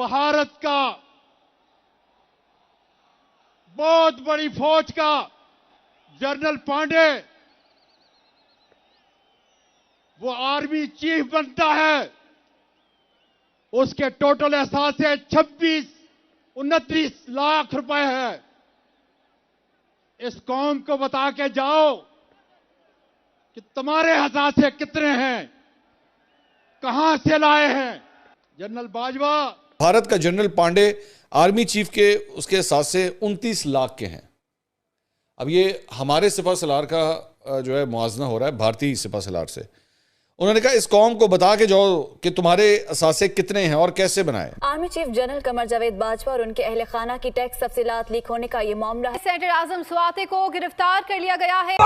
भारत का बहुत बड़ी फौज का जनरल पांडे वो आर्मी चीफ बनता है, उसके टोटल एहसासे 29 लाख रुपए है। इस कौम को बता के जाओ कि तुम्हारे हसासे कितने हैं, कहां से लाए हैं। जनरल बाजवा, भारत का जनरल पांडे आर्मी चीफ के उसके हसासे 29 लाख के हैं। अब ये हमारे सिपह सलार का जो है मुआवजा हो रहा है भारतीय सिपह सलार से। उन्होंने कहा इस कौम को बता के जाओ कि तुम्हारे असासे कितने हैं और कैसे बनाए। Army chief general Qamar Javed Bajwa और उनके अहले खाना की टैक्स तफसीलात लीक होने का ये मामला है। सेनेटर आजम स्वाति को गिरफ्तार कर लिया गया है।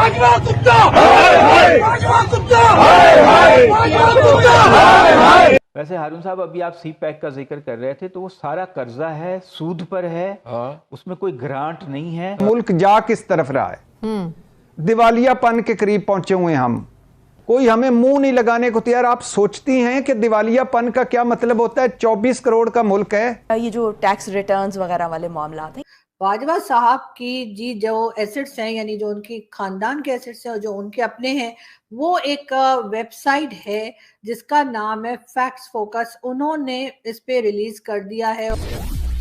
वैसे हारून साहब, अभी आप सी पैक का जिक्र कर रहे थे, तो वो सारा कर्जा है, सूद पर है, उसमें कोई ग्रांट नहीं है। मुल्क जा किस तरफ रहा है, दिवालियापन के करीब पहुंचे हुए हम। कोई हमें मुंह नहीं लगाने को तैयार। आप सोचती हैं कि दिवालियापन का क्या मतलब होता है? 24 करोड़ का मुल्क है। ये जो टैक्स रिटर्न्स वगैरह वाले मामला थे, बाजवा साहब की जी जो एसेट्स हैं, यानी जो उनकी खानदान के एसेट्स हैं और जो उनके अपने हैं, वो एक वेबसाइट है जिसका नाम है फैक्ट्स फोकस। उन्होंने इस पे रिलीज कर दिया है।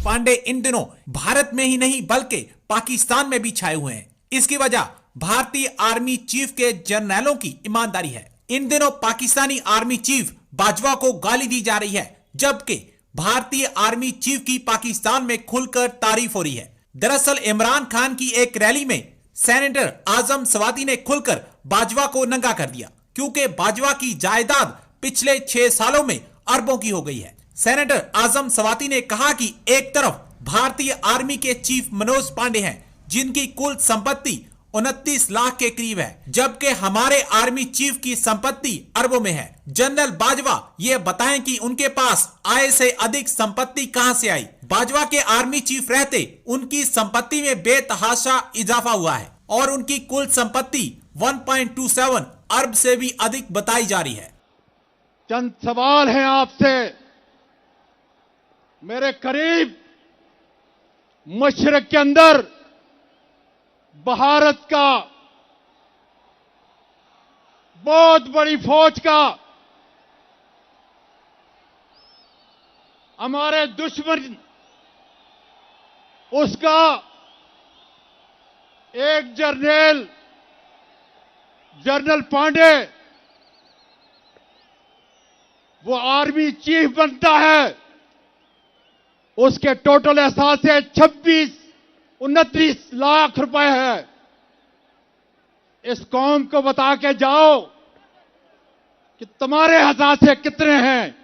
पांडे इन दिनों भारत में ही नहीं बल्कि पाकिस्तान में भी छाए हुए हैं। इसकी वजह भारतीय आर्मी चीफ के जर्नलों की ईमानदारी है। इन दिनों पाकिस्तानी आर्मी चीफ बाजवा को गाली दी जा रही है, जबकि भारतीय आर्मी चीफ की पाकिस्तान में खुलकर तारीफ हो रही है। दरअसल इमरान खान की एक रैली में सेनेटर आजम स्वाति ने खुलकर बाजवा को नंगा कर दिया, क्योंकि बाजवा की जायदाद पिछले 6 सालों में अरबों की हो गई है। सेनेटर आजम स्वाति ने कहा कि एक तरफ भारतीय आर्मी के चीफ मनोज पांडे हैं, जिनकी कुल संपत्ति 29 लाख के करीब है, जबकि हमारे आर्मी चीफ की संपत्ति अरबों में है। जनरल बाजवा ये बताएं कि उनके पास आय से अधिक संपत्ति कहां से आई। बाजवा के आर्मी चीफ रहते उनकी संपत्ति में बेतहाशा इजाफा हुआ है और उनकी कुल संपत्ति 1.27 अरब से भी अधिक बताई जा रही है। चंद सवाल हैं आपसे। मेरे करीब मशरक के अंदर भारत का बहुत बड़ी फौज का हमारे दुश्मन उसका एक जनरल पांडे वो आर्मी चीफ बनता है, उसके टोटल एहसासे 29 लाख रुपए है। इस कौम को बता के जाओ कि तुम्हारे हसासे कितने हैं,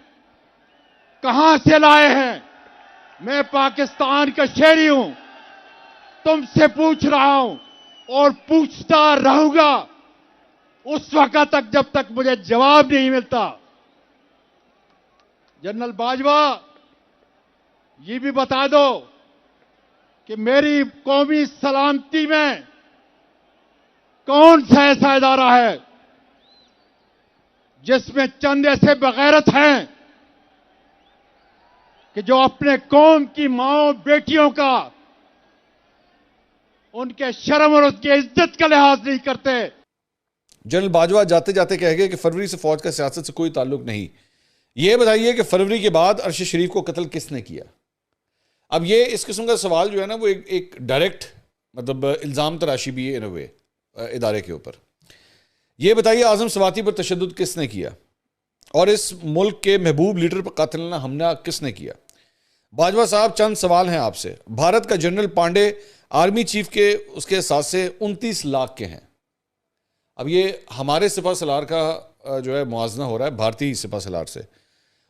कहां से लाए हैं। मैं पाकिस्तान का शहरी हूं, तुमसे पूछ रहा हूं और पूछता रहूंगा उस वक्त तक जब तक मुझे जवाब नहीं मिलता। जनरल बाजवा, ये भी बता दो कि मेरी कौमी सलामती में कौन सा ऐसा इदारा है जिसमें चंद ऐसे बगैरत हैं कि जो अपने कौम की माओ बेटियों का, उनके शर्म और उसकी इज्जत का लिहाज नहीं करते। जनरल बाजवा जाते जाते कह गए कि फरवरी से फौज का सियासत से कोई ताल्लुक नहीं। यह बताइए कि फरवरी के बाद अरशद शरीफ को कत्ल किसने किया। अब ये इस किस्म का सवाल जो है ना, वो एक डायरेक्ट मतलब इल्ज़ाम तराशी भी है इन वे इदारे के ऊपर। ये बताइए आजम स्वाति पर तशद्दुद किसने किया और इस मुल्क के महबूब लीडर पर कातिलाना हमला किसने किया। बाजवा साहब, चंद सवाल हैं आपसे। भारत का जनरल पांडे आर्मी चीफ के उसके हसासे 29 लाख के हैं। अब ये हमारे सिपह सलार का जो है मुआवजा हो रहा है भारतीय सिपह सलार से।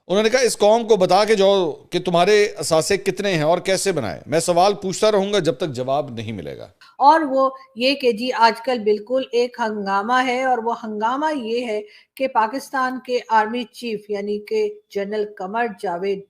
उन्होंने कहा इस कौम को बता के जाओ कि तुम्हारे असासे कितने हैं और कैसे बनाए। मैं सवाल पूछता रहूंगा जब तक जवाब नहीं मिलेगा। और वो ये कि जी आजकल बिल्कुल एक हंगामा है, और वो हंगामा ये है कि पाकिस्तान के आर्मी चीफ यानी कि जनरल कमर जावेद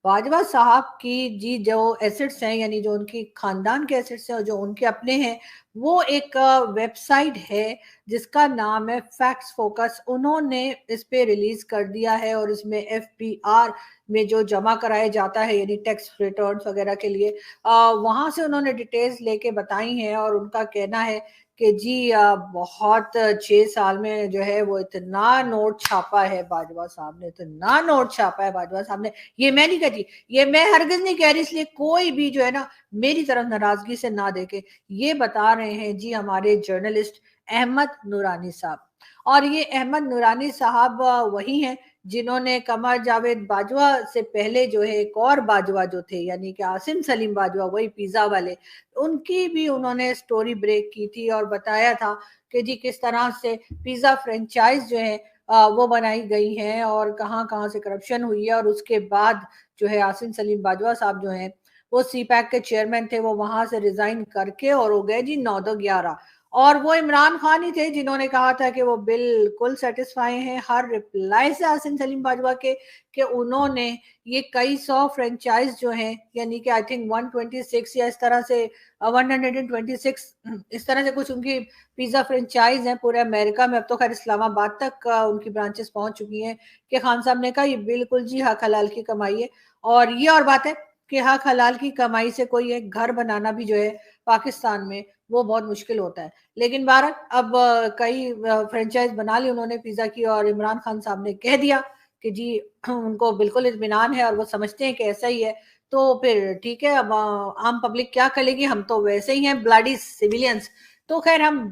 बाजवा साहब की जी जो एसेट्स हैं, यानी जो उनकी खानदान के एसेट्स हैं और जो उनके अपने हैं, वो एक वेबसाइट है जिसका नाम है फैक्ट्स फोकस। उन्होंने इस पे रिलीज कर दिया है और इसमें एफपीआर में जो जमा कराया जाता है यानी टैक्स रिटर्न्स वगैरह के लिए वहां से उन्होंने डिटेल्स लेके बताई हैं और उनका कहना है कि जी बहुत 6 साल में जो है वो इतना नोट छापा है बाजवा साहब ने, इतना नोट छापा है बाजवा साहब ने। ये मैं नहीं कहती, ये मैं हरगिज नहीं कह रही, इसलिए कोई भी जो है ना मेरी तरफ नाराजगी से ना देखे। ये बता रहे हैं जी हमारे जर्नलिस्ट अहमद नूरानी साहब। और ये अहमद नूरानी साहब वही हैं जिन्होंने कमर जावेद बाजवा से पहले जो है एक और बाजवा जो थे यानी कि आसिम सलीम बाजवा, वही पिज्जा वाले, उनकी भी उन्होंने स्टोरी ब्रेक की थी और बताया था कि जी किस तरह से पिज्जा फ्रेंचाइज जो है वो बनाई गई है और कहाँ कहाँ से करप्शन हुई है। और उसके बाद जो है आसिम सलीम बाजवा साहब जो है वो सीपैक के चेयरमैन थे, वो वहां से रिजाइन करके और हो गए जी 9-11। और वो इमरान खान ही थे जिन्होंने कहा था कि वो बिल्कुल सेटिस्फाई हैं हर रिप्लाई से आसिम सलीम बाजवा के, कि उन्होंने ये कई सौ फ्रेंचाइज जो हैं यानी कि आई थिंक 126 या इस तरह से 126 इस तरह से कुछ उनकी पिज्जा फ्रेंचाइज हैं पूरे अमेरिका में। अब तो खैर इस्लामाबाद तक उनकी ब्रांचेस पहुंच चुकी हैं कि खान साहब ने कहा ये बिल्कुल जी हक हलाल की कमाई है। और ये और बात है कि हक हलाल की कमाई से कोई एक घर बनाना भी जो है पाकिस्तान में वो बहुत मुश्किल होता है। लेकिन बहरहाल अब कई फ्रेंचाइज बना ली उन्होंने पिज्जा की और इमरान खान साहब ने कह दिया कि जी उनको बिल्कुल इत्मीनान है और वो समझते हैं कि ऐसा ही है। तो फिर ठीक है, अब आम पब्लिक क्या करेगी, हम तो वैसे ही हैं ब्लडी सिविलियंस। तो खैर हम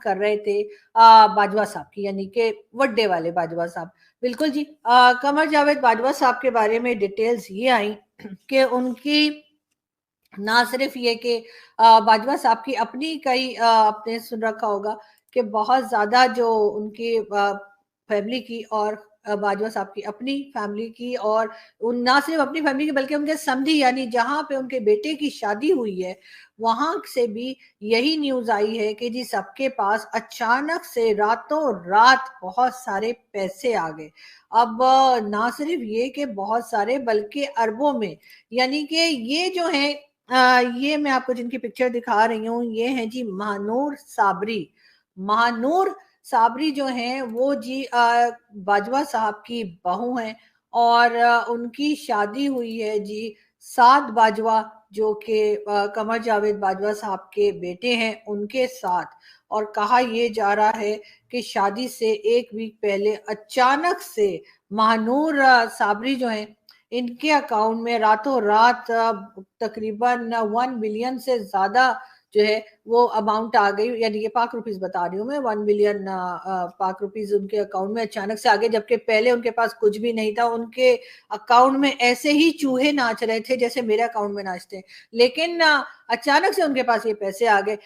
कर रहे थे बाजवा साहब की यानी कि वड्डे वाले बाजवा साहब। बिल्कुल जी, कमर जावेद बाजवा साहब के बारे में डिटेल्स ये आई कि उनकी ना सिर्फ ये कि बाजवा साहब की अपनी कई आपने सुन रखा होगा कि बहुत ज्यादा जो उनकी फैमिली की और बाजवा साहब की अपनी फैमिली की और उन ना सिर्फ अपनी फैमिली की बल्कि उनके समधी यानी जहां पे उनके बेटे की शादी हुई है वहां से भी यही न्यूज आई है कि जी सबके पास अचानक से रातों रात बहुत सारे पैसे आ गए। अब ना सिर्फ ये कि बहुत सारे बल्कि अरबों में, यानी कि ये जो है ये मैं आपको जिनकी पिक्चर दिखा रही हूँ ये है जी महानूर साबरी। महानूर साबरी जो हैं वो जी बाजवा साहब की बहू हैं और उनकी शादी हुई है जी साद बाजवा जो कि कमर जावेद बाजवा साहब के बेटे हैं उनके साथ। और कहा यह जा रहा है कि शादी से एक वीक पहले अचानक से महानूर साबरी जो हैं इनके अकाउंट में रातों रात तकरीबन 1 बिलियन से ज्यादा जो है वो अमाउंट आ गई, यानी ये पाक रुपीस बता रही हूँ मैं, 1 बिलियन पाक रुपीस उनके अकाउंट में अचानक से आ गए, जबकि पहले उनके पास कुछ भी नहीं था। उनके अकाउंट में ऐसे ही चूहे नाच रहे थे जैसे मेरे अकाउंट में नाचते हैं, लेकिन अचानक से उनके पास ये पैसे आ गए।